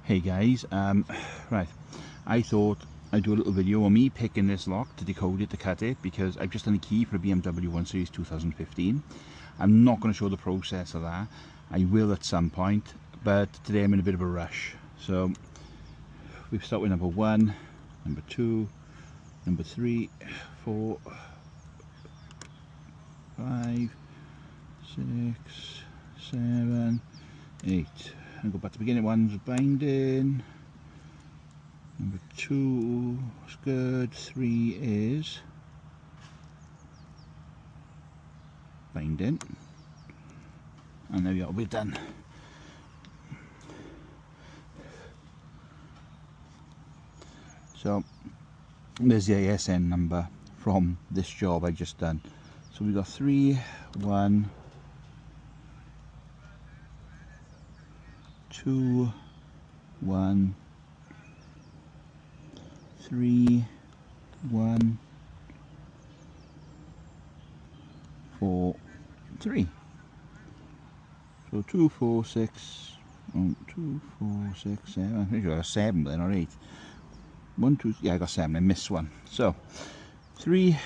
Hey guys, right, I thought I'd do a little video on me picking this lock to decode it, to cut it, because I've just done a key for a BMW 1 Series 2015. I'm not going to show the process of that. I will at some point, but today I'm in a bit of a rush. So we start with number 1, number 2, number 3, 4, 5, 6, 7, 8. And go back to the beginning. 1's binding. Number 2 is good. 3 is binding. And there we are, we're done. So there's the ASN number from this job I just done. So we got 3, 1, 2, 1, 3, 1, 4, 3. So 2, 4, 6, 2, 4, 6, 7. I think I got 7 then, or 8. 1, 2, yeah, I got 7. I missed one. So 3,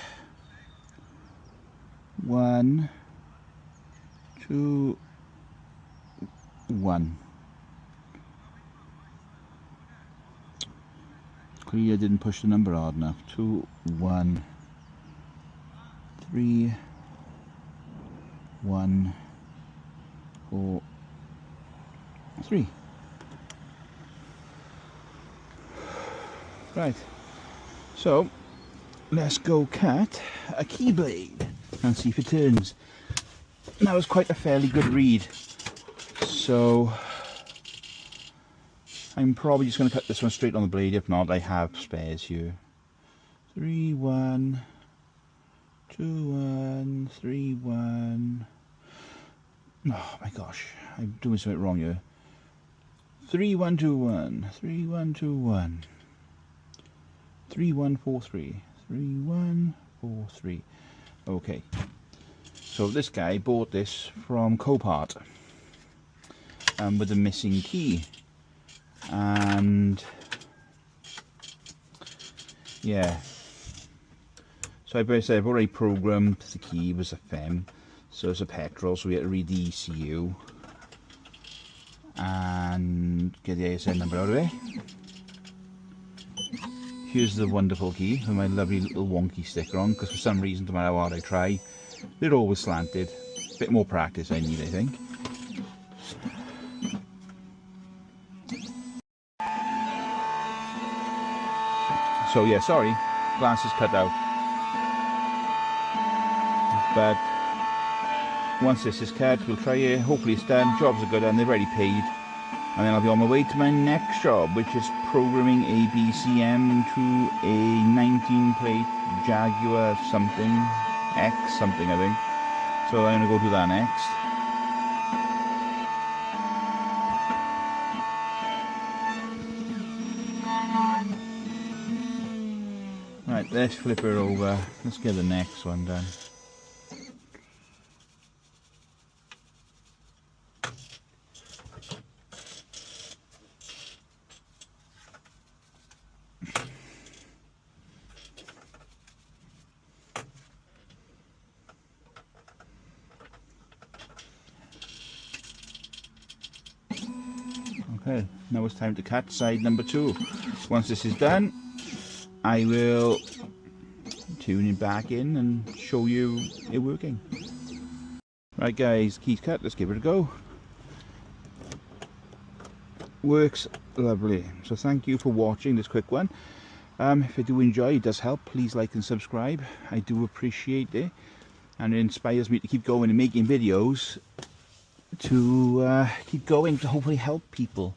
1, 2, 1. Clearly I didn't push the number hard enough. 2, 1, 3, 1, 4, 3. Right, so let's go cut a key blade and see if it turns. That was quite a fairly good read, so I'm probably just going to cut this one straight on the blade. If not, I have spares here. 3, 1, 2, 1, 3, 1. Oh my gosh, I'm doing something wrong here. 3, 1, 2, 1. 3, 1, 2, 1. 3, 1, 4, 3. 3, 1, 4, 3. Okay. So this guy bought this from Copart with a missing key. And yeah, so I've already programmed the key. Was a FEM, so it's a petrol, so we had to read the ECU and get the ASN number out of it. Here's the wonderful key with my lovely little wonky sticker on, because for some reason, no matter what I try, they're always slanted. A bit more practice I need, I think. So yeah, sorry, glass is cut out. But once this is cut, we'll try it. Hopefully it's done. Jobs are good and they've already paid. And then I'll be on my way to my next job, which is programming a BCM to a 19 plate Jaguar something, X something I think. So I'm going to go do that next. Right, let's flip her over. Let's get the next one done. Okay, now it's time to cut side number 2. Once this is done, I will tune it back in and show you it working. Right guys, key's cut, let's give it a go. Works lovely. So thank you for watching this quick one. If you do enjoy, it does help, please like and subscribe. I do appreciate it, and it inspires me to keep going and making videos to keep going, to hopefully help people.